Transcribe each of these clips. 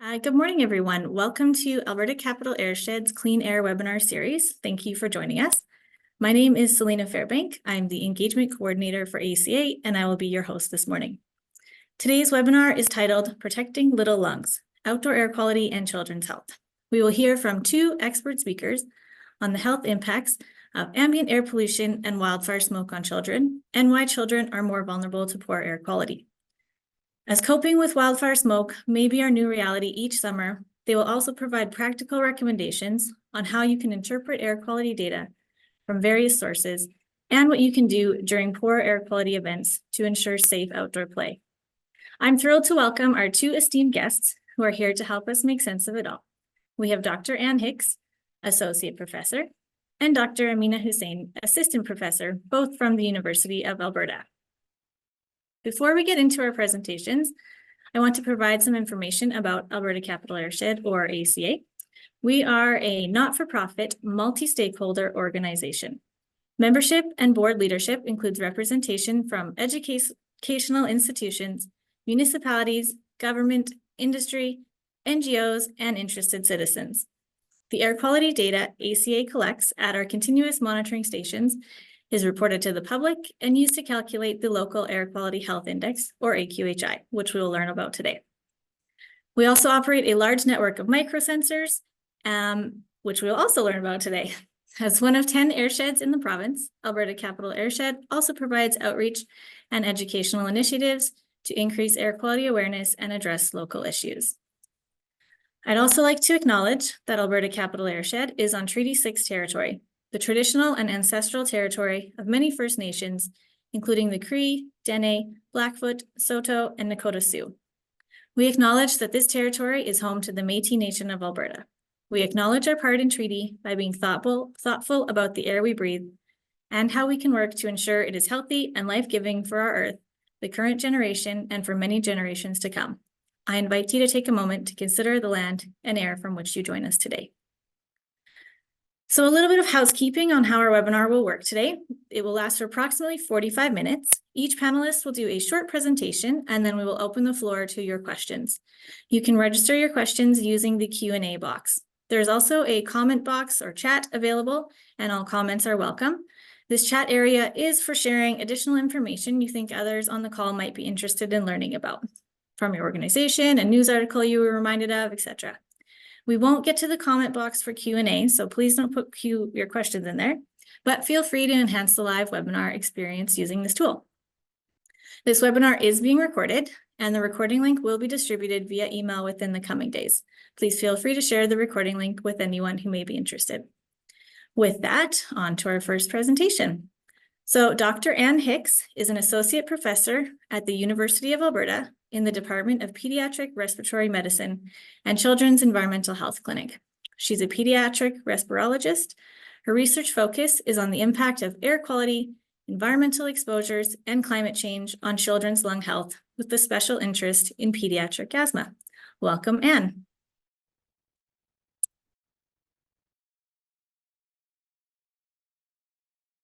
Good morning, everyone. Welcome to Alberta Capital Airshed's Clean Air webinar series. Thank you for joining us. My name is Selena Fairbank. I'm the engagement coordinator for ACA, and I will be your host this morning. Today's webinar is titled Protecting Little Lungs, Outdoor Air Quality and Children's Health. We will hear from two expert speakers on the health impacts of ambient air pollution and wildfire smoke on children, and why children are more vulnerable to poor air quality. As coping with wildfire smoke may be our new reality each summer, they will also provide practical recommendations on how you can interpret air quality data from various sources and what you can do during poor air quality events to ensure safe outdoor play. I'm thrilled to welcome our two esteemed guests who are here to help us make sense of it all. We have Dr. Ann Hicks, Associate Professor, and Dr. Amina Hussain, Assistant Professor, both from the University of Alberta. Before we get into our presentations, I want to provide some information about Alberta Capital Airshed, or ACA. We are a not-for-profit, multi-stakeholder organization. Membership and board leadership includes representation from educational institutions, municipalities, government, industry, NGOs, and interested citizens. The air quality data ACA collects at our continuous monitoring stations is reported to the public and used to calculate the local air quality health index, or AQHI, which we will learn about today. We also operate a large network of microsensors, which we will also learn about today. As one of 10 airsheds in the province, Alberta Capital Airshed also provides outreach and educational initiatives to increase air quality awareness and address local issues. I'd also like to acknowledge that Alberta Capital Airshed is on Treaty 6 territory, the traditional and ancestral territory of many First Nations, including the Cree, Dene, Blackfoot, Saulteaux, and Nakota Sioux. We acknowledge that this territory is home to the Métis Nation of Alberta. We acknowledge our part in treaty by being thoughtful about the air we breathe and how we can work to ensure it is healthy and life-giving for our Earth, the current generation, and for many generations to come. I invite you to take a moment to consider the land and air from which you join us today. So a little bit of housekeeping on how our webinar will work today. It will last for approximately 45 minutes. Each panelist will do a short presentation, and then we will open the floor to your questions. You can register your questions using the Q&A box. There's also a comment box or chat available, and all comments are welcome. This chat area is for sharing additional information you think others on the call might be interested in learning about, from your organization, a news article you were reminded of, etc. We won't get to the comment box for Q&A, so please don't put your questions in there, but feel free to enhance the live webinar experience using this tool. This webinar is being recorded, and the recording link will be distributed via email within the coming days. Please feel free to share the recording link with anyone who may be interested. With that, on to our first presentation. So Dr. Ann Hicks is an associate professor at the University of Alberta in the Department of Pediatric Respiratory Medicine and Children's Environmental Health Clinic. She's a pediatric respirologist. Her research focus is on the impact of air quality, environmental exposures, and climate change on children's lung health, with a special interest in pediatric asthma. Welcome, Ann.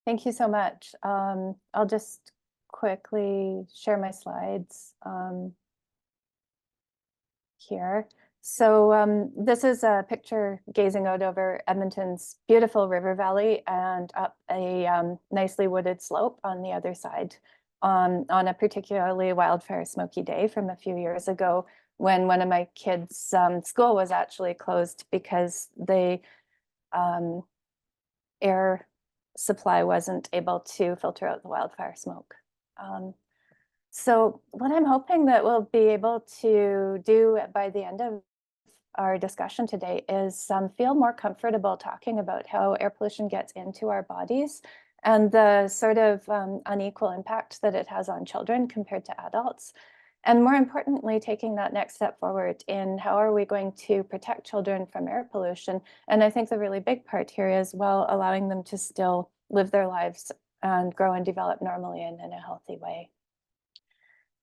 Thank you so much. I'll just quickly share my slides here. So this is a picture gazing out over Edmonton's beautiful river valley and up a nicely wooded slope on the other side on a particularly wildfire smoky day from a few years ago, when one of my kids' school was actually closed because the air supply wasn't able to filter out the wildfire smoke. So what I'm hoping that we'll be able to do by the end of our discussion today is feel more comfortable talking about how air pollution gets into our bodies and the sort of unequal impact that it has on children compared to adults. And more importantly, taking that next step forward in how are we going to protect children from air pollution. And I think the really big part here is, well, allowing them to still live their lives and grow and develop normally and in a healthy way.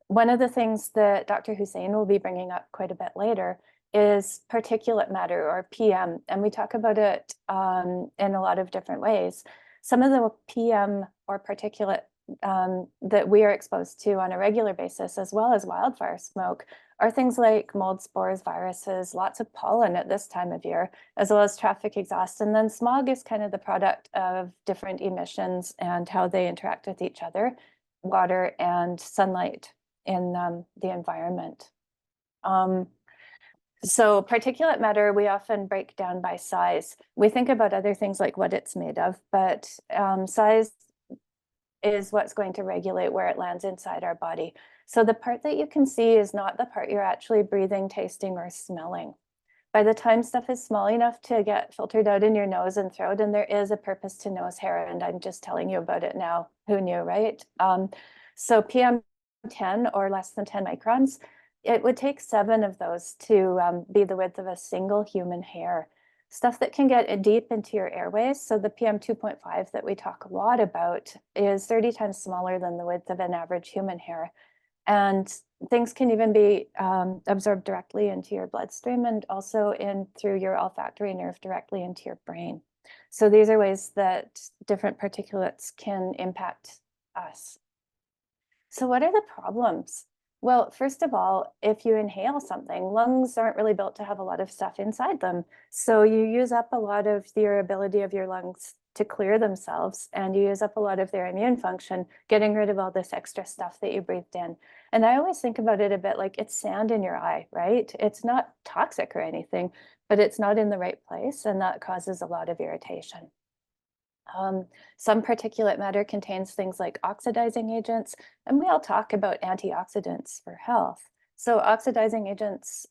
One of the things that Dr. Hussain will be bringing up quite a bit later is particulate matter, or PM, and we talk about it in a lot of different ways. Some of the PM or particulate that we are exposed to on a regular basis, as well as wildfire smoke, are things like mold spores, viruses, lots of pollen at this time of year, as well as traffic exhaust. And then smog is kind of the product of different emissions and how they interact with each other, water and sunlight in the environment. So particulate matter, we often break down by size. We think about other things like what it's made of, but size is what's going to regulate where it lands inside our body. So the part that you can see is not the part you're actually breathing, tasting, or smelling. By the time stuff is small enough to get filtered out in your nose and throat, and there is a purpose to nose hair, and I'm just telling you about it now. Who knew, right? So PM10 or less than 10 microns, it would take 7 of those to be the width of a single human hair. Stuff that can get deep into your airways, so the PM 2.5 that we talk a lot about is 30 times smaller than the width of an average human hair. And things can even be absorbed directly into your bloodstream and also in through your olfactory nerve directly into your brain. So these are ways that different particulates can impact us. So what are the problems? Well, first of all, if you inhale something, lungs aren't really built to have a lot of stuff inside them. So you use up a lot of your ability of your lungs to clear themselves, and you use up a lot of their immune function, getting rid of all this extra stuff that you breathed in. And I always think about it a bit like it's sand in your eye, right? It's not toxic or anything, but it's not in the right place, and that causes a lot of irritation. Some particulate matter contains things like oxidizing agents, and we all talk about antioxidants for health. So oxidizing agents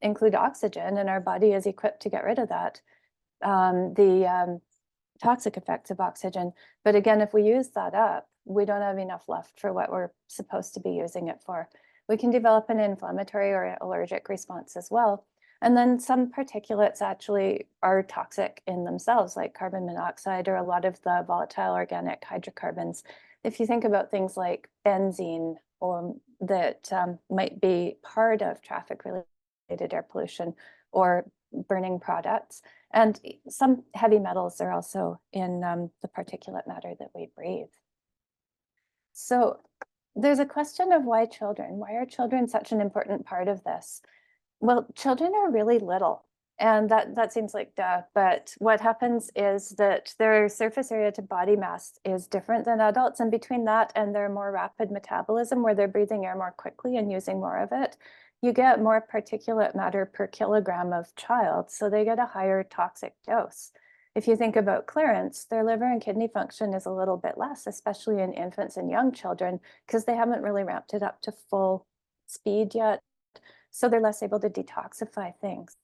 include oxygen, and our body is equipped to get rid of that, the toxic effects of oxygen. But again, if we use that up, we don't have enough left for what we're supposed to be using it for. We can develop an inflammatory or allergic response as well. And then some particulates actually are toxic in themselves, like carbon monoxide or a lot of the volatile organic hydrocarbons. If you think about things like benzene or that might be part of traffic-related air pollution or burning products, and some heavy metals are also in the particulate matter that we breathe. So there's a question of why children? Why are children such an important part of this? Well, children are really little, and that seems like duh, but what happens is that their surface area to body mass is different than adults, and between that and their more rapid metabolism, where they're breathing air more quickly and using more of it, you get more particulate matter per kilogram of child, so they get a higher toxic dose. If you think about clearance, their liver and kidney function is a little bit less, especially in infants and young children, because they haven't really ramped it up to full speed yet. So they're less able to detoxify things.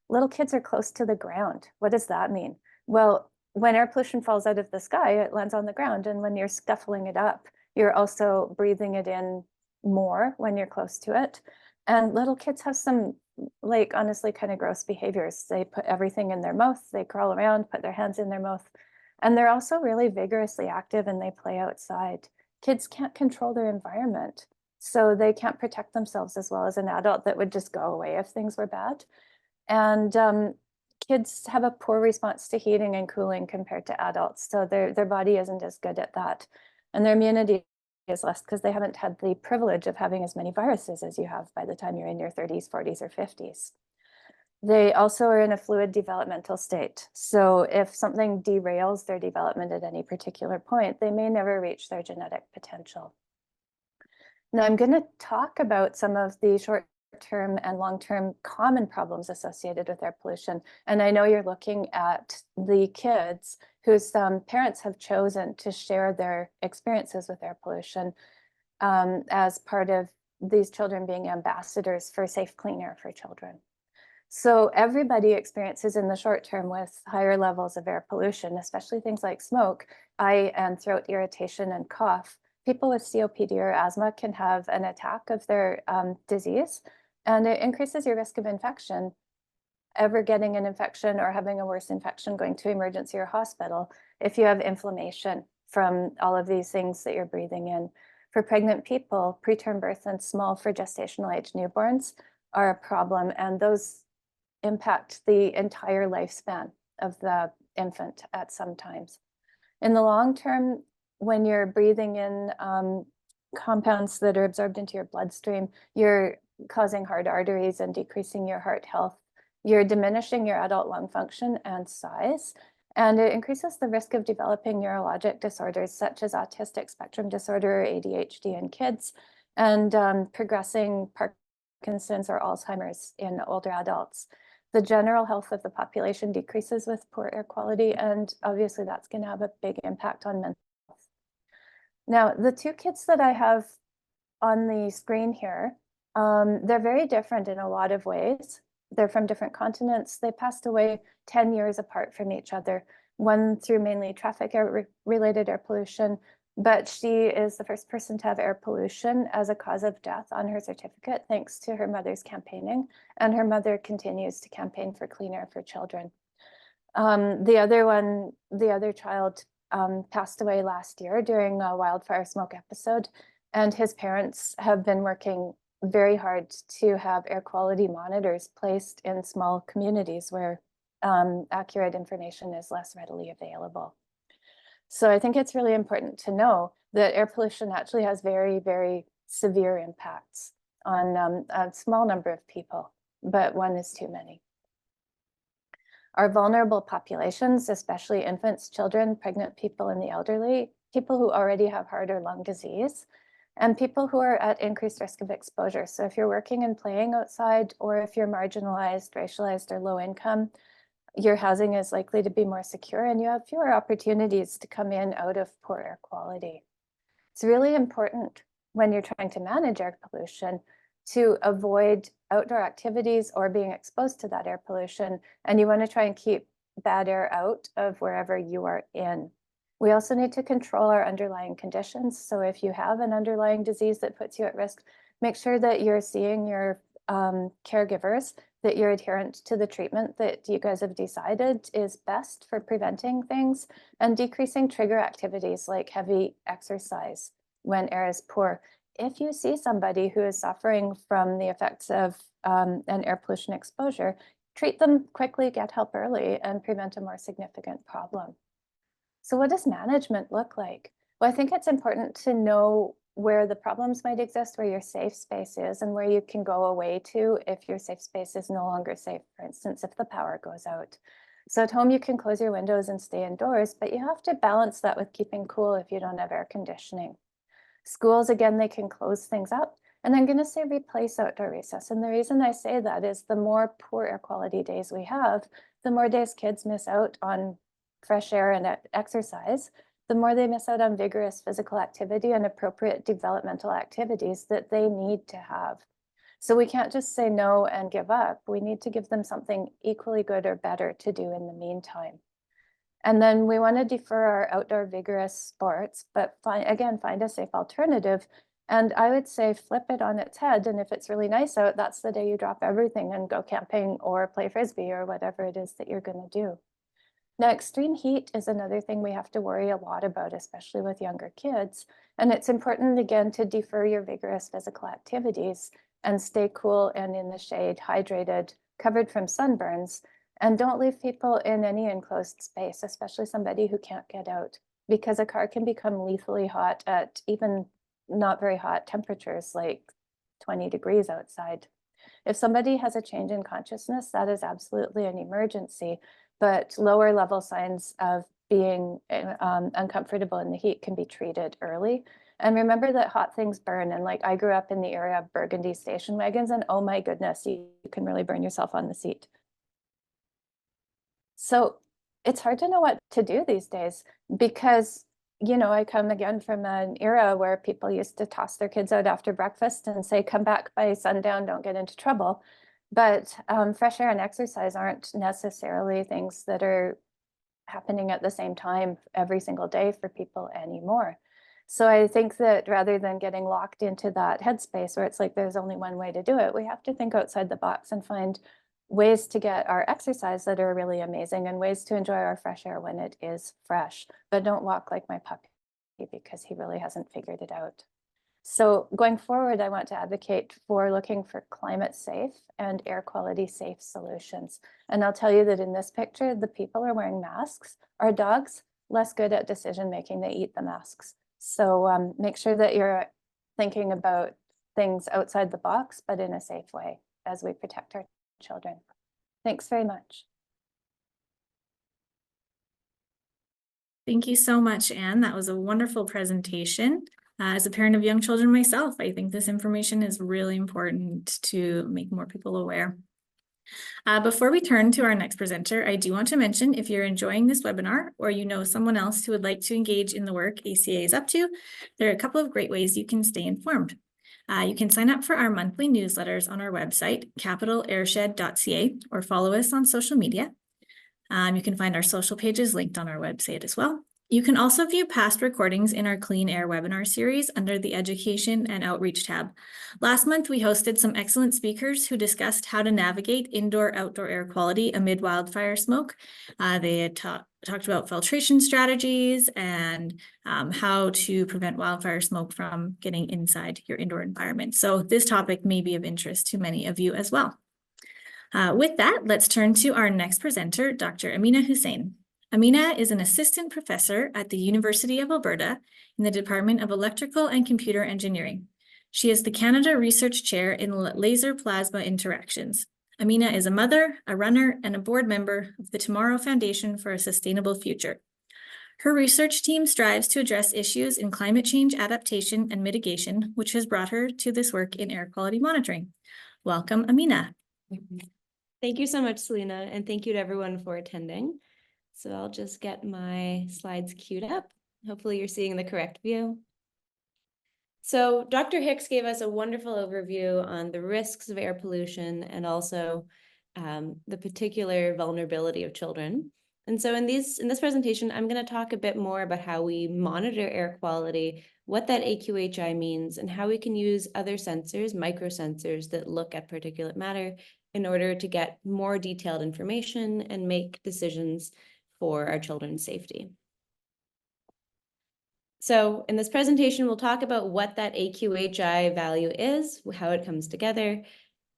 Little kids are close to the ground. What does that mean? Well, when air pollution falls out of the sky, it lands on the ground. And when you're scuffling it up, you're also breathing it in more when you're close to it. And little kids have some, like, honestly, kind of gross behaviors. They put everything in their mouth, they crawl around, put their hands in their mouth. And they're also really vigorously active and they play outside. Kids can't control their environment. So they can't protect themselves as well as an adult that would just go away if things were bad. And kids have a poor response to heating and cooling compared to adults. So their body isn't as good at that. And their immunity is less because they haven't had the privilege of having as many viruses as you have by the time you're in your 30s, 40s, or 50s. They also are in a fluid developmental state. So if something derails their development at any particular point, they may never reach their genetic potential. Now, I'm going to talk about some of the short-term and long-term common problems associated with air pollution. And I know you're looking at the kids whose parents have chosen to share their experiences with air pollution as part of these children being ambassadors for safe, clean air for children. So everybody experiences in the short term with higher levels of air pollution, especially things like smoke, eye and throat irritation and cough. People with COPD or asthma can have an attack of their disease, and it increases your risk of infection, ever getting an infection or having a worse infection going to emergency or hospital if you have inflammation from all of these things that you're breathing in. For pregnant people, preterm birth and small for gestational age newborns are a problem, and those impact the entire lifespan of the infant at some times. In the long term, when you're breathing in compounds that are absorbed into your bloodstream, you're causing hard arteries and decreasing your heart health. You're diminishing your adult lung function and size, and it increases the risk of developing neurologic disorders such as autistic spectrum disorder, or ADHD in kids, and progressing Parkinson's or Alzheimer's in older adults. The general health of the population decreases with poor air quality, and obviously that's going to have a big impact on mental health. Now, the two kids that I have on the screen here, they're very different in a lot of ways. They're from different continents. They passed away 10 years apart from each other, one through mainly traffic related air pollution, but she is the first person to have air pollution as a cause of death on her certificate, thanks to her mother's campaigning, and her mother continues to campaign for clean air for children. The other child passed away last year during a wildfire smoke episode, and his parents have been working very hard to have air quality monitors placed in small communities where accurate information is less readily available. So I think it's really important to know that air pollution actually has very, very severe impacts on a small number of people, but one is too many. Our vulnerable populations, especially infants, children, pregnant people, and the elderly, people who already have heart or lung disease, and people who are at increased risk of exposure. So if you're working and playing outside, or if you're marginalized, racialized, or low income, your housing is likely to be more secure and you have fewer opportunities to come in out of poor air quality. It's really important when you're trying to manage air pollution to avoid outdoor activities or being exposed to that air pollution. And you want to try and keep bad air out of wherever you are in. We also need to control our underlying conditions. So if you have an underlying disease that puts you at risk, make sure that you're seeing your caregivers, that you're adherent to the treatment that you guys have decided is best for preventing things, and decreasing trigger activities like heavy exercise when air is poor. If you see somebody who is suffering from the effects of an air pollution exposure, treat them quickly, get help early, and prevent a more significant problem. So what does management look like? Well, I think it's important to know where the problems might exist, where your safe space is, and where you can go away to if your safe space is no longer safe, for instance, if the power goes out. So at home, you can close your windows and stay indoors, but you have to balance that with keeping cool if you don't have air conditioning. Schools, again, they can close things up. And I'm going to say replace outdoor recess. And the reason I say that is the more poor air quality days we have, the more days kids miss out on fresh air and exercise, the more they miss out on vigorous physical activity and appropriate developmental activities that they need to have. So we can't just say no and give up. We need to give them something equally good or better to do in the meantime. And then we want to defer our outdoor vigorous sports, but find a safe alternative. And I would say flip it on its head. And if it's really nice out, that's the day you drop everything and go camping or play Frisbee or whatever it is that you're going to do. Now, extreme heat is another thing we have to worry a lot about, especially with younger kids. And it's important, again, to defer your vigorous physical activities and stay cool and in the shade, hydrated, covered from sunburns. And don't leave people in any enclosed space, especially somebody who can't get out, because a car can become lethally hot at even not very hot temperatures, like 20 degrees outside. If somebody has a change in consciousness, that is absolutely an emergency. But lower level signs of being uncomfortable in the heat can be treated early. And remember that hot things burn. And like I grew up in the era of burgundy station wagons, and oh my goodness, you can really burn yourself on the seat. So it's hard to know what to do these days because, you know, I come again from an era where people used to toss their kids out after breakfast and say, come back by sundown, don't get into trouble. But fresh air and exercise aren't necessarily things that are happening at the same time every single day for people anymore. So I think that rather than getting locked into that headspace where it's like there's only one way to do it, we have to think outside the box and find ways to get our exercise that are really amazing and ways to enjoy our fresh air when it is fresh. But don't walk like my puppy because he really hasn't figured it out. So going forward, I want to advocate for looking for climate safe and air quality safe solutions. And I'll tell you that in this picture, the people are wearing masks. Our dogs, less good at decision-making, they eat the masks. So make sure that you're thinking about things outside the box, but in a safe way as we protect our children. Thanks very much. Thank you so much, Anne. That was a wonderful presentation. As a parent of young children myself, I think this information is really important to make more people aware. Before we turn to our next presenter, I do want to mention if you're enjoying this webinar or you know someone else who would like to engage in the work ACA is up to, there are a couple of great ways you can stay informed. You can sign up for our monthly newsletters on our website, capitalairshed.ca, or follow us on social media. You can find our social pages linked on our website as well. You can also view past recordings in our Clean Air webinar series under the Education and Outreach tab. Last month, we hosted some excellent speakers who discussed how to navigate indoor-outdoor air quality amid wildfire smoke. They had talked about filtration strategies and how to prevent wildfire smoke from getting inside your indoor environment. So this topic may be of interest to many of you as well. With that, let's turn to our next presenter, Dr. Amina Hussain. Amina is an assistant professor at the University of Alberta in the Department of Electrical and Computer Engineering. She is the Canada Research Chair in Laser Plasma Interactions. Amina is a mother, a runner, and a board member of the Tomorrow Foundation for a Sustainable Future. Her research team strives to address issues in climate change adaptation and mitigation, which has brought her to this work in air quality monitoring. Welcome, Amina. Thank you so much, Selena, and thank you to everyone for attending. So I'll just get my slides queued up. Hopefully you're seeing the correct view. So Dr. Hicks gave us a wonderful overview on the risks of air pollution and also the particular vulnerability of children. And so in this presentation, I'm going to talk a bit more about how we monitor air quality, what that AQHI means, and how we can use other sensors, microsensors that look at particulate matter in order to get more detailed information and make decisions for our children's safety. So in this presentation, we'll talk about what that AQHI value is, how it comes together,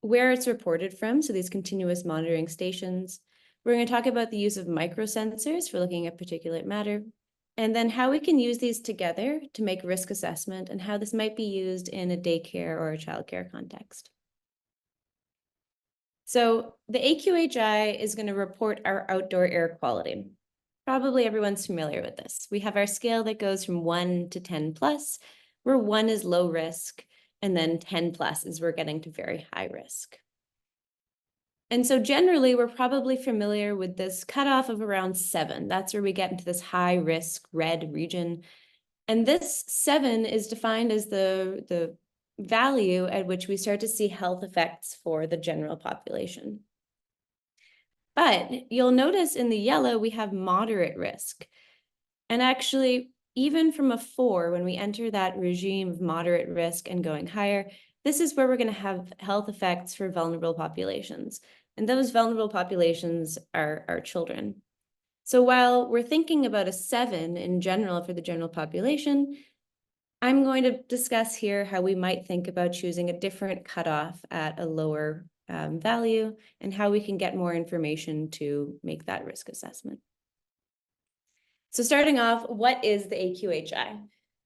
where it's reported from, so these continuous monitoring stations. We're going to talk about the use of microsensors for looking at particulate matter, and then how we can use these together to make risk assessment and how this might be used in a daycare or a childcare context. So the AQHI is going to report our outdoor air quality. Probably everyone's familiar with this. We have our scale that goes from 1 to 10 plus, where 1 is low risk, and then 10 plus is we're getting to very high risk. And so generally, we're probably familiar with this cutoff of around 7. That's where we get into this high risk red region. And this 7 is defined as the value at which we start to see health effects for the general population. But you'll notice in the yellow, we have moderate risk. And actually, even from a 4, when we enter that regime of moderate risk and going higher, this is where we're going to have health effects for vulnerable populations. And those vulnerable populations are children. So while we're thinking about a 7 in general for the general population, I'm going to discuss here how we might think about choosing a different cutoff at a lower value and how we can get more information to make that risk assessment. So starting off, what is the AQHI?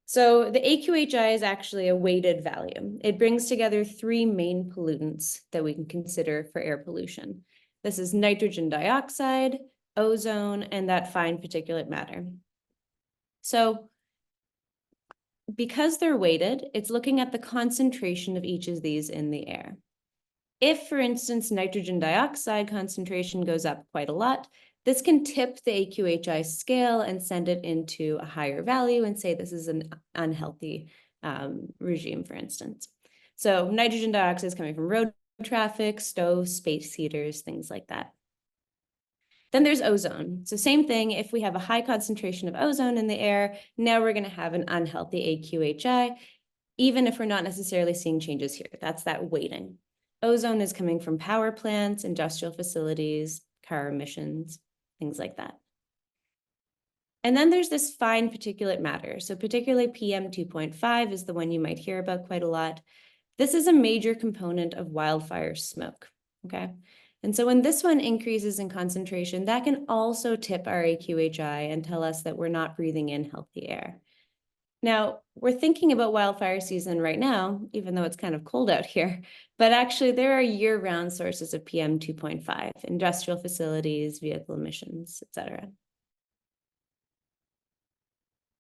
So the AQHI is actually a weighted value. It brings together 3 main pollutants that we can consider for air pollution. This is nitrogen dioxide, ozone, and that fine particulate matter. So because they're weighted, it's looking at the concentration of each of these in the air. If, for instance, nitrogen dioxide concentration goes up quite a lot, this can tip the AQHI scale and send it into a higher value and say this is an unhealthy regime, for instance. So nitrogen dioxide is coming from road traffic, stoves, space heaters, things like that. Then there's ozone. So same thing, if we have a high concentration of ozone in the air, now we're going to have an unhealthy AQHI, even if we're not necessarily seeing changes here. That's that weighting. Ozone is coming from power plants, industrial facilities, car emissions, things like that. And then there's this fine particulate matter. So particularly PM 2.5 is the one you might hear about quite a lot. This is a major component of wildfire smoke, okay? And so when this one increases in concentration, that can also tip our AQHI and tell us that we're not breathing in healthy air. Now, we're thinking about wildfire season right now, even though it's kind of cold out here, but actually there are year-round sources of PM 2.5, industrial facilities, vehicle emissions, et cetera.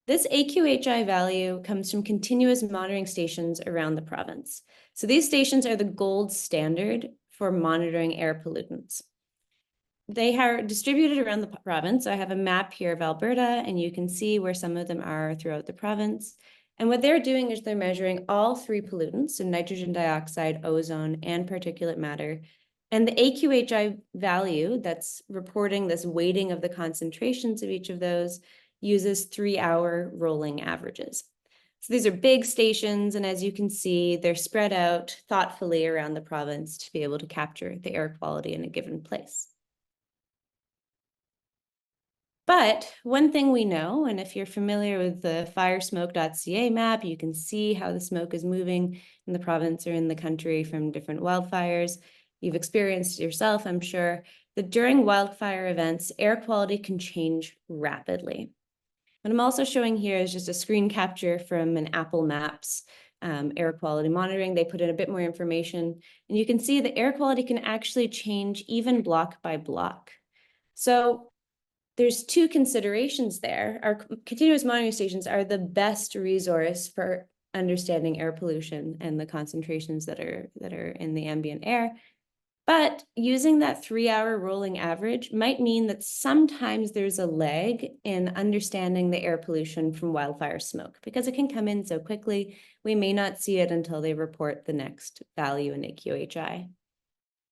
This AQHI value comes from continuous monitoring stations around the province. So these stations are the gold standard for monitoring air pollutants. They are distributed around the province. I have a map here of Alberta, and you can see where some of them are throughout the province. And what they're doing is they're measuring all three pollutants, so nitrogen dioxide, ozone, and particulate matter. And the AQHI value that's reporting this weighting of the concentrations of each of those uses 3-hour rolling averages. So these are big stations, and as you can see, they're spread out thoughtfully around the province to be able to capture the air quality in a given place. But one thing we know, and if you're familiar with the firesmoke.ca map, you can see how the smoke is moving in the province or in the country from different wildfires. You've experienced yourself, I'm sure, that during wildfire events, air quality can change rapidly. What I'm also showing here is just a screen capture from an Apple Maps air quality monitoring. They put in a bit more information, and you can see the air quality can actually change even block by block. So there's two considerations there. Our continuous monitoring stations are the best resource for understanding air pollution and the concentrations that are in the ambient air. But using that 3-hour rolling average might mean that sometimes there's a lag in understanding the air pollution from wildfire smoke because it can come in so quickly. We may not see it until they report the next value in AQHI.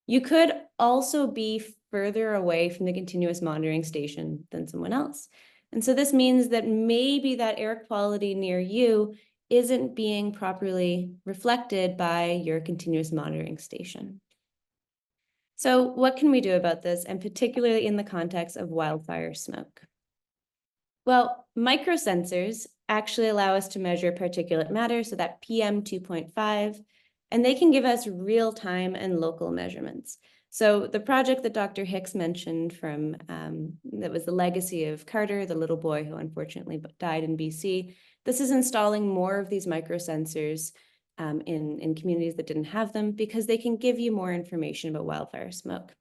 You could also be further away from the continuous monitoring station than someone else. And so this means that maybe that air quality near you isn't being properly reflected by your continuous monitoring station. So what can we do about this, and particularly in the context of wildfire smoke? Well, microsensors actually allow us to measure particulate matter, so that PM 2.5, and they can give us real-time and local measurements. So the project that Dr. Hicks mentioned from, that was the legacy of Carter, the little boy who unfortunately died in BC, this is installing more of these microsensors in communities that didn't have them because they can give you more information about wildfire smoke.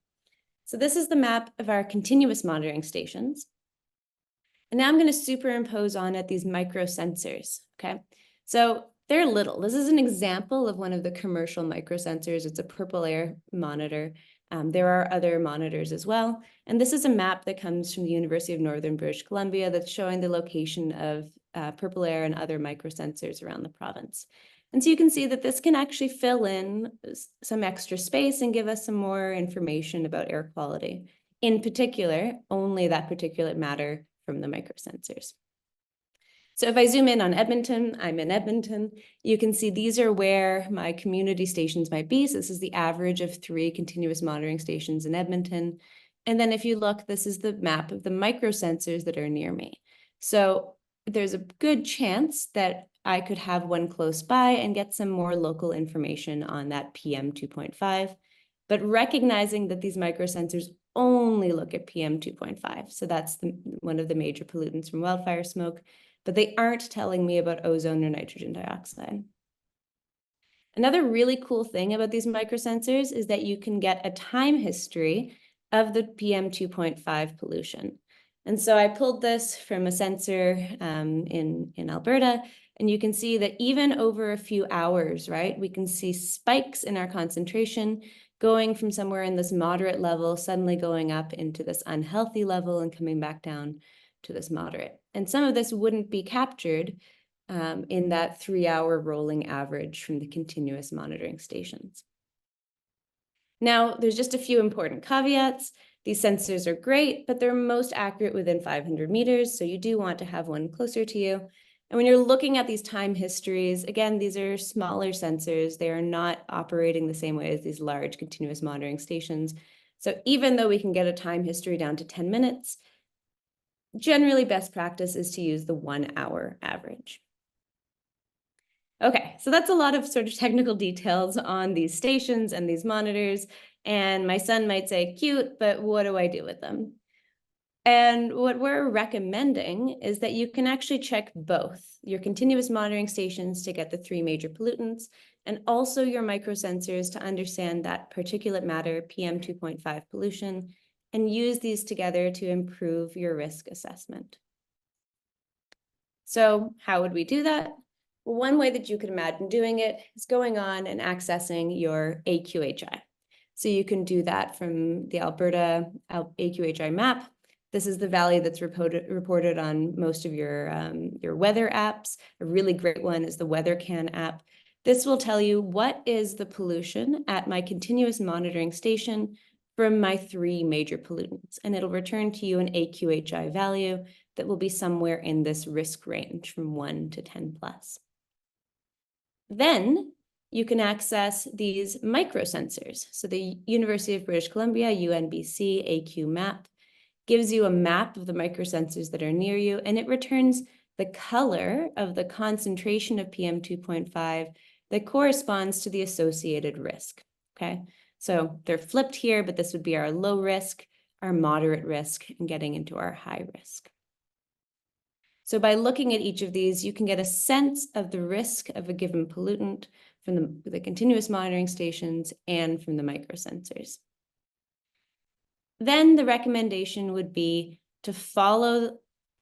So this is the map of our continuous monitoring stations. And now I'm going to superimpose on it these microsensors, okay? So they're little. This is an example of one of the commercial microsensors. It's a purple air monitor. There are other monitors as well. And this is a map that comes from the University of Northern British Columbia that's showing the location of purple air and other microsensors around the province. And so you can see that this can actually fill in some extra space and give us some more information about air quality. In particular, only that particulate matter from the microsensors. So if I zoom in on Edmonton, I'm in Edmonton, you can see these are where my community stations might be. So this is the average of 3 continuous monitoring stations in Edmonton. And then if you look, this is the map of the microsensors that are near me. So there's a good chance that I could have one close by and get some more local information on that PM 2.5, but recognizing that these microsensors only look at PM 2.5. So that's one of the major pollutants from wildfire smoke, but they aren't telling me about ozone or nitrogen dioxide. Another really cool thing about these microsensors is that you can get a time history of the PM 2.5 pollution. And so I pulled this from a sensor in Alberta, and you can see that even over a few hours, right, we can see spikes in our concentration going from somewhere in this moderate level, suddenly going up into this unhealthy level and coming back down to this moderate. And some of this wouldn't be captured in that 3-hour rolling average from the continuous monitoring stations. Now, there's just a few important caveats. These sensors are great, but they're most accurate within 500 meters, so you do want to have one closer to you. And when you're looking at these time histories, again, these are smaller sensors. They are not operating the same way as these large continuous monitoring stations. So even though we can get a time history down to 10 minutes, generally best practice is to use the 1-hour average. Okay, so that's a lot of sort of technical details on these stations and these monitors. And my son might say, cute, but what do I do with them? And what we're recommending is that you can actually check both your continuous monitoring stations to get the 3 major pollutants and also your microsensors to understand that particulate matter, PM 2.5 pollution, and use these together to improve your risk assessment. So how would we do that? Well, one way that you could imagine doing it is going on and accessing your AQHI. So you can do that from the Alberta AQHI map. This is the valley that's reported on most of your weather apps. A really great one is the WeatherCan app. This will tell you what is the pollution at my continuous monitoring station from my 3 major pollutants, and it'll return to you an AQHI value that will be somewhere in this risk range from 1 to 10 plus. Then you can access these microsensors. So the University of British Columbia, UNBC AQ map, gives you a map of the microsensors that are near you, and it returns the color of the concentration of PM 2.5 that corresponds to the associated risk, okay? So they're flipped here, but this would be our low risk, our moderate risk, and getting into our high risk. So by looking at each of these, you can get a sense of the risk of a given pollutant from the continuous monitoring stations and from the microsensors. Then the recommendation would be to follow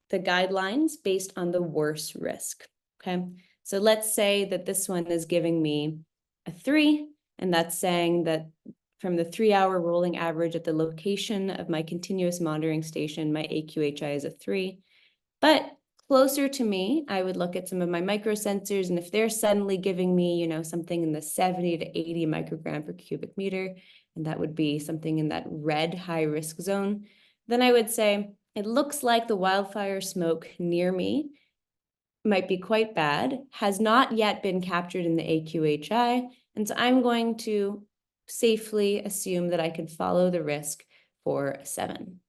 the guidelines based on the worst risk, okay? So let's say that this one is giving me a 3, and that's saying that from the 3-hour rolling average at the location of my continuous monitoring station, my AQHI is a 3. But closer to me, I would look at some of my microsensors, and if they're suddenly giving me, something in the 70 to 80 microgram per cubic meter, and that would be something in that red high risk zone, then I would say, it looks like the wildfire smoke near me might be quite bad, has not yet been captured in the AQHI, and so I'm going to safely assume that I can follow the risk for a 7.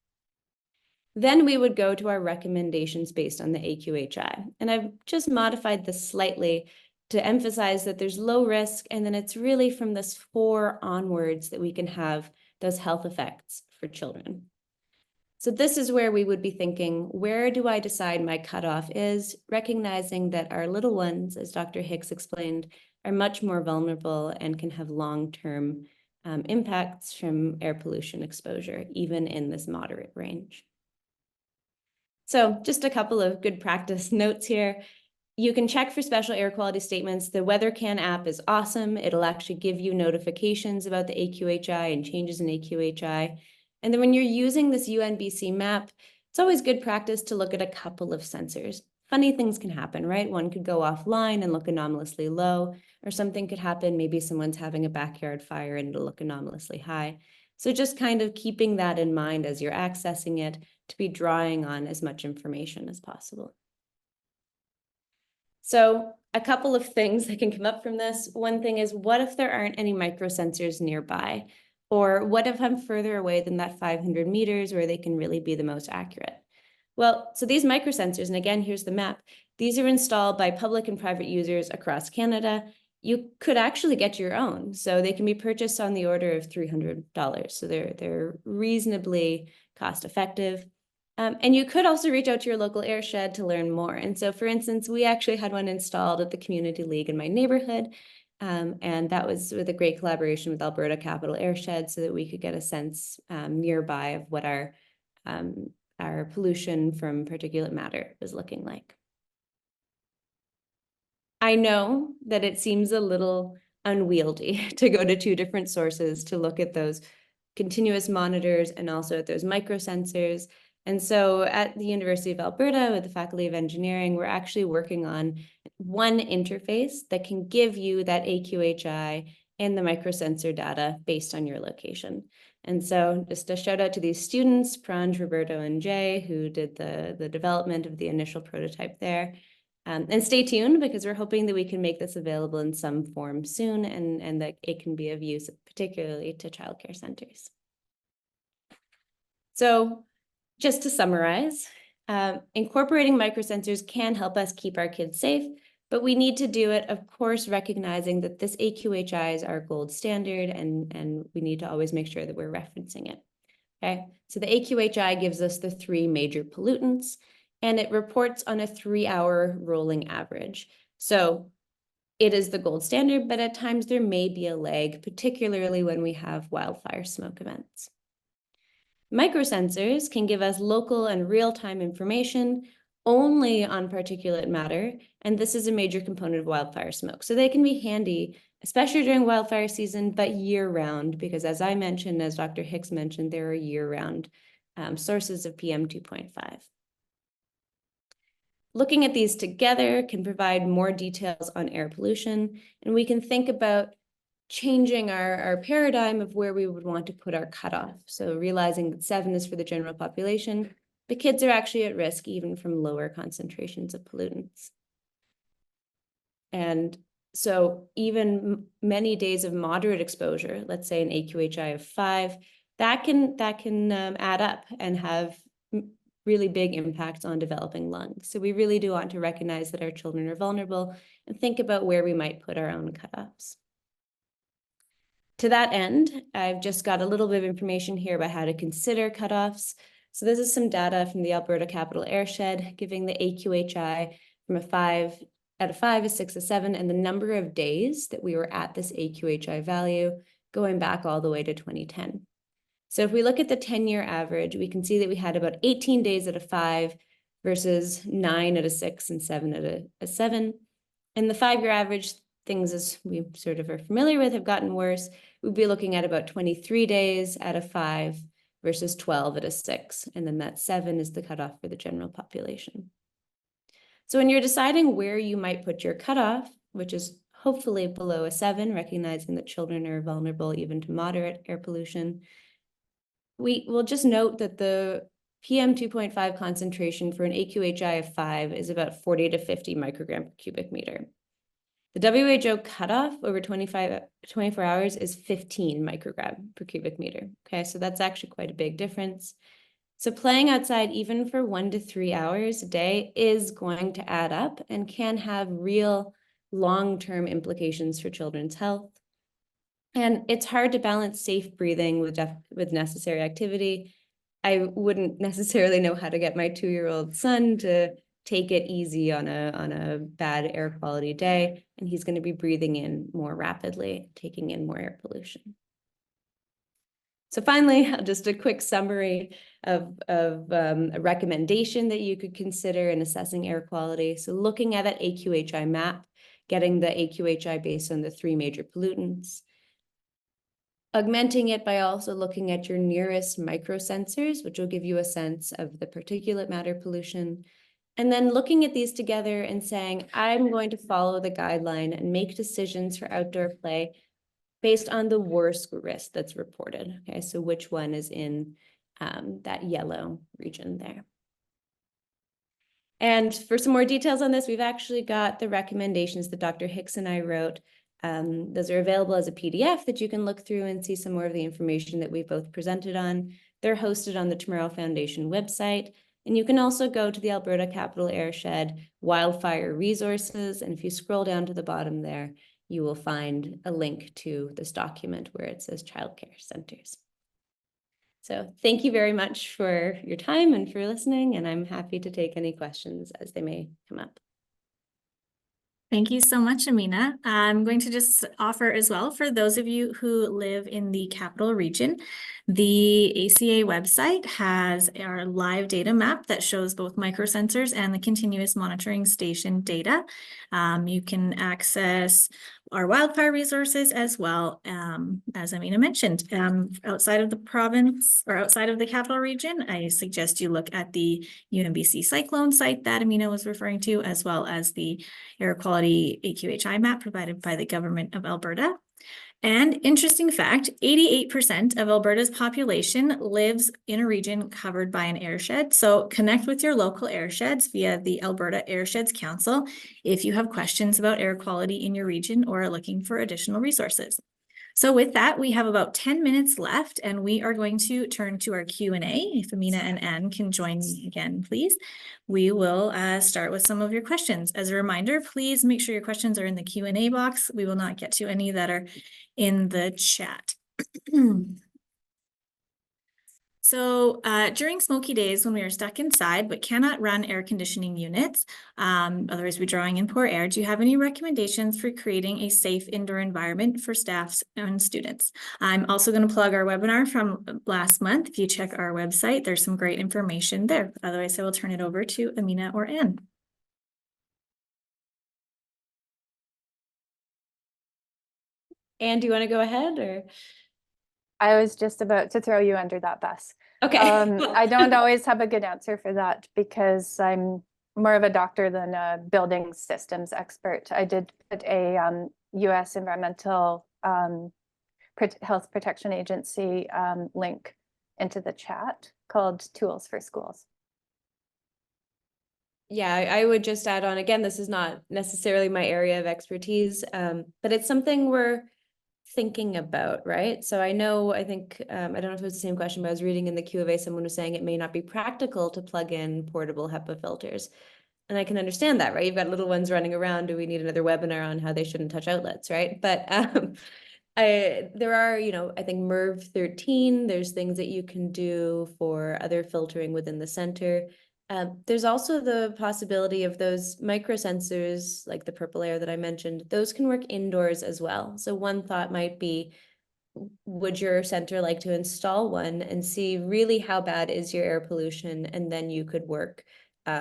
Then we would go to our recommendations based on the AQHI. And I've just modified this slightly to emphasize that there's low risk, and then it's really from this 4 onwards that we can have those health effects for children. So this is where we would be thinking, where do I decide my cutoff is, recognizing that our little ones, as Dr. Hicks explained, are much more vulnerable and can have long-term impacts from air pollution exposure, even in this moderate range. So just a couple of good practice notes here. You can check for special air quality statements. The WeatherCan app is awesome. It'll actually give you notifications about the AQHI and changes in AQHI. And then when you're using this UNBC map, it's always good practice to look at a couple of sensors. Funny things can happen, right? One could go offline and look anomalously low, or something could happen. Maybe someone's having a backyard fire and it'll look anomalously high. So just kind of keeping that in mind as you're accessing it, to be drawing on as much information as possible. So a couple of things that can come up from this. One thing is, what if there aren't any microsensors nearby? Or what if I'm further away than that 500 meters where they can really be the most accurate? Well, so these microsensors, and again, here's the map, these are installed by public and private users across Canada. You could actually get your own. So they can be purchased on the order of $300. So they're reasonably cost effective. And you could also reach out to your local airshed to learn more. And so, for instance, we actually had one installed at the community league in my neighborhood. And that was with a great collaboration with Alberta Capital Airshed, so that we could get a sense nearby of what our pollution from particulate matter was looking like. I know that it seems a little unwieldy to go to 2 different sources to look at those continuous monitors and also at those microsensors. And so at the University of Alberta with the Faculty of Engineering, we're actually working on one interface that can give you that AQHI and the microsensor data based on your location. And so just a shout out to these students, Pranj, Roberto, and Jay, who did the development of the initial prototype there. And stay tuned, because we're hoping that we can make this available in some form soon, and that it can be of use particularly to childcare centers. So just to summarize, incorporating microsensors can help us keep our kids safe, But we need to do it, of course, recognizing that this AQHI is our gold standard, and we need to always make sure that we're referencing it. Okay, so the AQHI gives us the 3 major pollutants, and it reports on a 3-hour rolling average. So it is the gold standard, but at times there may be a lag, particularly when we have wildfire smoke events. Microsensors can give us local and real-time information only on particulate matter, and this is a major component of wildfire smoke. So they can be handy, especially during wildfire season, but year-round, because as I mentioned, as Dr. Hicks mentioned, there are year-round sources of PM 2.5. Looking at these together can provide more details on air pollution, and we can think about changing our paradigm of where we would want to put our cutoff. So realizing that 7 is for the general population, but kids are actually at risk even from lower concentrations of pollutants. And so even many days of moderate exposure, let's say an AQHI of 5, that can add up and have really big impacts on developing lungs. So we really do want to recognize that our children are vulnerable and think about where we might put our own cutoffs. To that end, I've just got a little bit of information here about how to consider cutoffs. So this is some data from the Alberta Capital Airshed, giving the AQHI from a 5 out of 5, a 6, a 7, and the number of days that we were at this AQHI value going back all the way to 2010. So if we look at the 10-year average, we can see that we had about 18 days at a 5 versus 9 at a 6 and 7 at a 7. And the 5-year average, things as we sort of are familiar with have gotten worse. We'd be looking at about 23 days at a 5 versus 12 at a 6. And then that 7 is the cutoff for the general population. So when you're deciding where you might put your cutoff, which is hopefully below a 7, recognizing that children are vulnerable even to moderate air pollution, we will just note that the PM 2.5 concentration for an AQHI of 5 is about 40 to 50 microgram per cubic meter. The WHO cutoff over 24 hours is 15 microgram per cubic meter. Okay, so that's actually quite a big difference. So playing outside even for 1 to 3 hours a day is going to add up and can have real long-term implications for children's health. And it's hard to balance safe breathing with necessary activity. I wouldn't necessarily know how to get my 2-year-old son to take it easy on a bad air quality day, and he's going to be breathing in more rapidly, taking in more air pollution. So finally, just a quick summary of a recommendation that you could consider in assessing air quality. So looking at that AQHI map, getting the AQHI based on the 3 major pollutants, augmenting it by also looking at your nearest microsensors, which will give you a sense of the particulate matter pollution. And then looking at these together and saying, I'm going to follow the guideline and make decisions for outdoor play based on the worst risk that's reported. Okay, so which one is in that yellow region there. And for some more details on this, we've actually got the recommendations that Dr. Hicks and I wrote. Those are available as a PDF that you can look through and see some more of the information that we've both presented on. They're hosted on the Tomorrow Foundation website. And you can also go to the Alberta Capital Airshed Wildfire Resources. And if you scroll down to the bottom there, you will find a link to this document where it says childcare centers. So thank you very much for your time and for listening. And I'm happy to take any questions as they may come up. Thank you so much, Amina. I'm going to just offer as well for those of you who live in the capital region, the ACA website has our live data map that shows both microsensors and the continuous monitoring station data. You can access our wildfire resources as well, as Amina mentioned. Outside of the province or outside of the capital region, I suggest you look at the UNBC cyclone site that Amina was referring to, as well as the air quality AQHI map provided by the government of Alberta. And interesting fact, 88% of Alberta's population lives in a region covered by an airshed. So connect with your local airsheds via the Alberta Airsheds Council if you have questions about air quality in your region or are looking for additional resources. So with that, we have about 10 minutes left, and we are going to turn to our Q&A. If Amina and Anne can join me again, please. We will start with some of your questions. As a reminder, please make sure your questions are in the Q&A box. We will not get to any that are in the chat. So during smoky days when we are stuck inside but cannot run air conditioning units, otherwise we're drawing in poor air, do you have any recommendations for creating a safe indoor environment for staff and students? I'm also going to plug our webinar from last month. If you check our website, there's some great information there. Otherwise, I will turn it over to Amina or Anne. Anne, do you want to go ahead or? I was just about to throw you under that bus. Okay. I don't always have a good answer for that because I'm more of a doctor than a building systems expert. I did put a US Environmental Health Protection Agency link into the chat called Tools for Schools. Yeah, I would just add on, again, this is not necessarily my area of expertise, but it's something we're thinking about, right? So I think, I don't know if it was the same question, but I was reading in the Q of A, someone was saying it may not be practical to plug in portable HEPA filters. And I can understand that, right? You've got little ones running around. Do we need another webinar on how they shouldn't touch outlets, right? But there are, I think MERV 13, there's things that you can do for other filtering within the center. There's also the possibility of those microsensors, like the purple air that I mentioned, those can work indoors as well. So one thought might be, would your center like to install one and see really how bad is your air pollution? And then you could work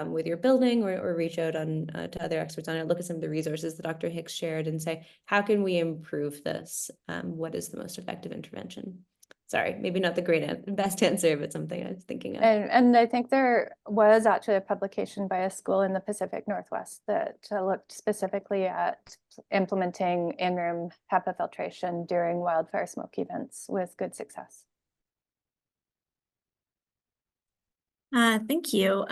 with your building or reach out to other experts on it, look at some of the resources that Dr. Hicks shared and say, how can we improve this? What is the most effective intervention? Sorry, maybe not the best answer, but something I was thinking of. And I think there was actually a publication by a school in the Pacific Northwest that looked specifically at implementing in-room HEPA filtration during wildfire smoke events with good success. Thank you.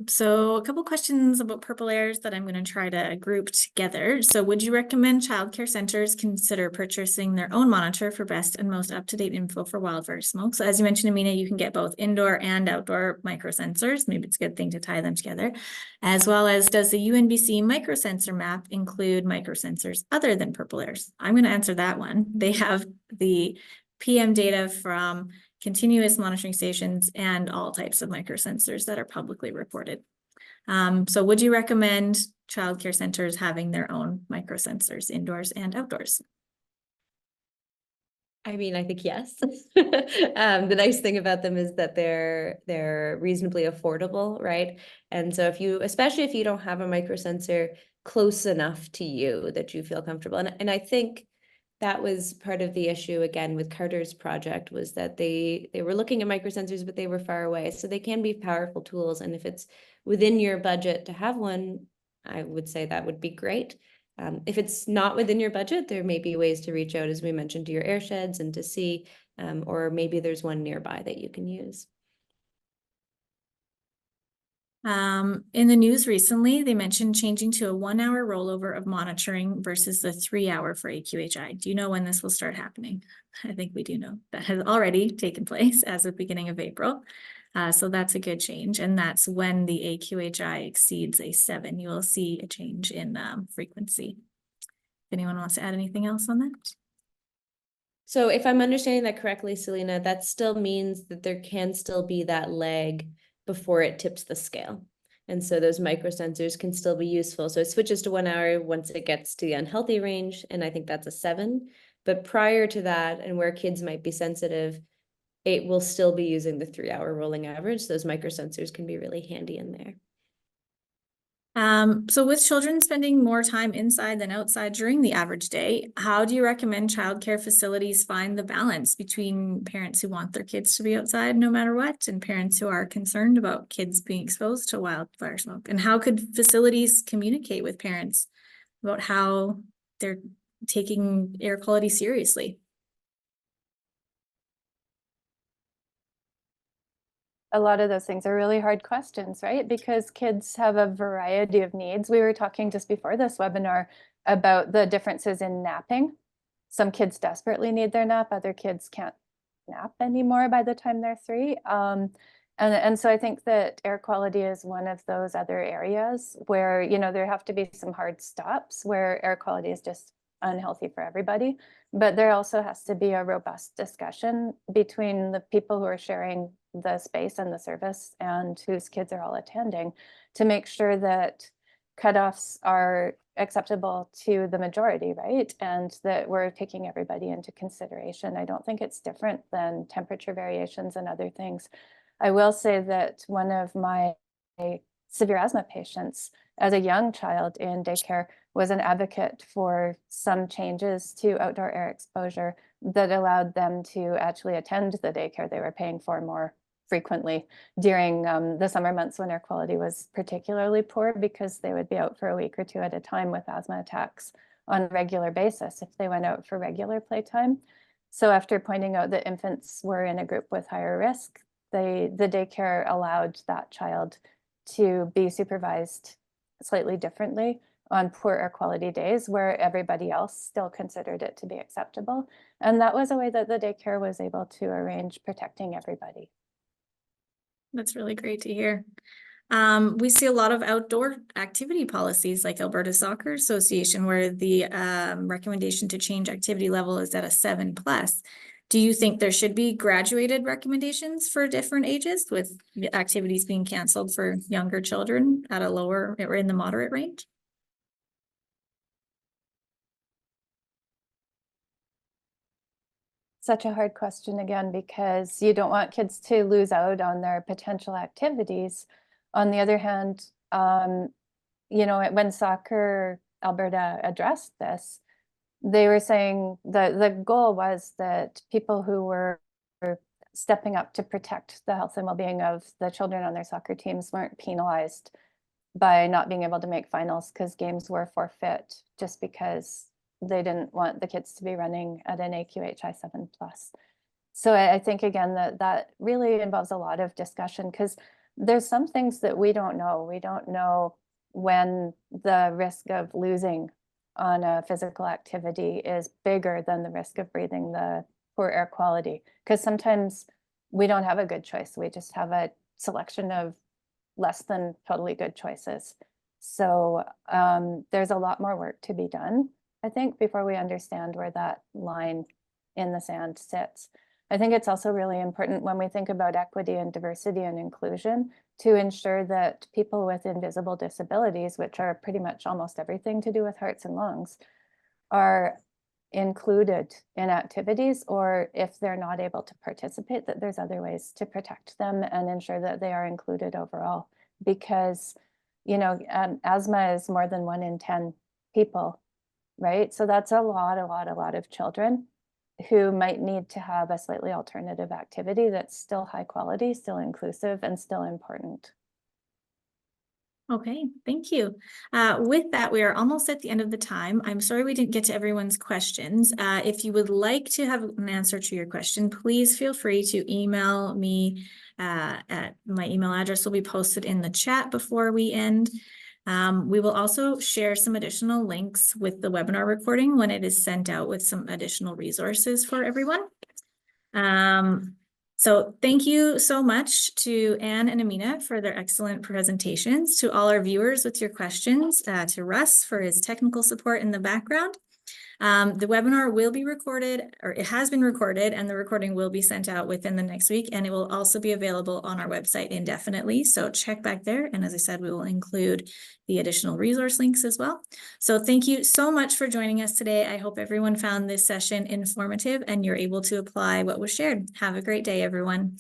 So a couple questions about purple airs that I'm going to try to group together. So would you recommend childcare centers consider purchasing their own monitor for best and most up-to-date info for wildfire smoke? So as you mentioned, Amina, you can get both indoor and outdoor microsensors. Maybe it's a good thing to tie them together. As well as, does the UNBC microsensor map include microsensors other than purple airs? I'm going to answer that one. They have the PM data from continuous monitoring stations and all types of microsensors that are publicly reported. So would you recommend childcare centers having their own microsensors indoors and outdoors? I mean, I think yes. The nice thing about them is that they're reasonably affordable, right? And so especially if you don't have a microsensor close enough to you that you feel comfortable. And I think that was part of the issue again with Carter's project, was that they were looking at microsensors, but they were far away. So they can be powerful tools. And if it's within your budget to have one, I would say that would be great. If it's not within your budget, there may be ways to reach out, as we mentioned, to your air sheds and to see, or maybe there's one nearby that you can use. In the news recently, they mentioned changing to a 1-hour rollover of monitoring versus the 3-hour for AQHI. Do you know when this will start happening? I think we do know that has already taken place as of the beginning of April. So that's a good change. And that's when the AQHI exceeds a 7, you will see a change in frequency. If anyone wants to add anything else on that? So if I'm understanding that correctly, Selena, that still means that there can still be that lag before it tips the scale. And so those microsensors can still be useful. So it switches to 1 hour once it gets to the unhealthy range. And I think that's a 7. But prior to that, and where kids might be sensitive, it will still be using the 3-hour rolling average. Those microsensors can be really handy in there. So with children spending more time inside than outside during the average day, how do you recommend childcare facilities find the balance between parents who want their kids to be outside no matter what and parents who are concerned about kids being exposed to wildfire smoke? And how could facilities communicate with parents about how they're taking air quality seriously? A lot of those things are really hard questions, right? Because kids have a variety of needs. We were talking just before this webinar about the differences in napping. some kids desperately need their nap, other kids can't nap anymore by the time they're 3. And so I think that air quality is one of those other areas where, you know, there have to be some hard stops where air quality is just unhealthy for everybody. But there also has to be a robust discussion between the people who are sharing the space and the service and whose kids are all attending to make sure that cutoffs are acceptable to the majority, right? And that we're taking everybody into consideration. I don't think it's different than temperature variations and other things. I will say that one of my severe asthma patients as a young child in daycare was an advocate for some changes to outdoor air exposure that allowed them to actually attend the daycare they were paying for more frequently during the summer months when air quality was particularly poor, because they would be out for a week or 2 at a time with asthma attacks on a regular basis if they went out for regular playtime. So after pointing out that infants were in a group with higher risk, the daycare allowed that child to be supervised slightly differently on poor air quality days where everybody else still considered it to be acceptable. And that was a way that the daycare was able to arrange protecting everybody. That's really great to hear. We see a lot of outdoor activity policies like Alberta Soccer Association, where the recommendation to change activity level is at a 7+. Do you think there should be graduated recommendations for different ages, with activities being canceled for younger children at a lower or in the moderate range? Such a hard question again, because you don't want kids to lose out on their potential activities. On the other hand, you know, when Soccer Alberta addressed this, they were saying that the goal was that people who were stepping up to protect the health and well-being of the children on their soccer teams weren't penalized by not being able to make finals because games were forfeit just because they didn't want the kids to be running at an AQHI 7+. So I think, again, that really involves a lot of discussion, because there's some things that we don't know. We don't know when the risk of losing on a physical activity is bigger than the risk of breathing the poor air quality, because sometimes we don't have a good choice. We just have a selection of less than totally good choices. So there's a lot more work to be done, I think, before we understand where that line in the sand sits. I think it's also really important when we think about equity and diversity and inclusion to ensure that people with invisible disabilities, which are pretty much almost everything to do with hearts and lungs, are included in activities, or if they're not able to participate, that there's other ways to protect them and ensure that they are included overall. Because, you know, asthma is more than 1 in 10 people, right? So that's a lot of children who might need to have a slightly alternative activity that's still high quality, still inclusive, and still important. Okay, thank you. With that, we are almost at the end of the time. I'm sorry we didn't get to everyone's questions. If you would like to have an answer to your question, please feel free to email me. At my email address will be posted in the chat before we end. We will also share some additional links with the webinar recording when it is sent out, with some additional resources for everyone. So thank you so much to Anne and Amina for their excellent presentations, to all our viewers with your questions, to Russ for his technical support in the background. The webinar will be recorded, or it has been recorded, and the recording will be sent out within the next week, and it will also be available on our website indefinitely. So check back there. And as I said, we will include the additional resource links as well. So thank you so much for joining us today. I hope everyone found this session informative and you're able to apply what was shared. Have a great day, everyone.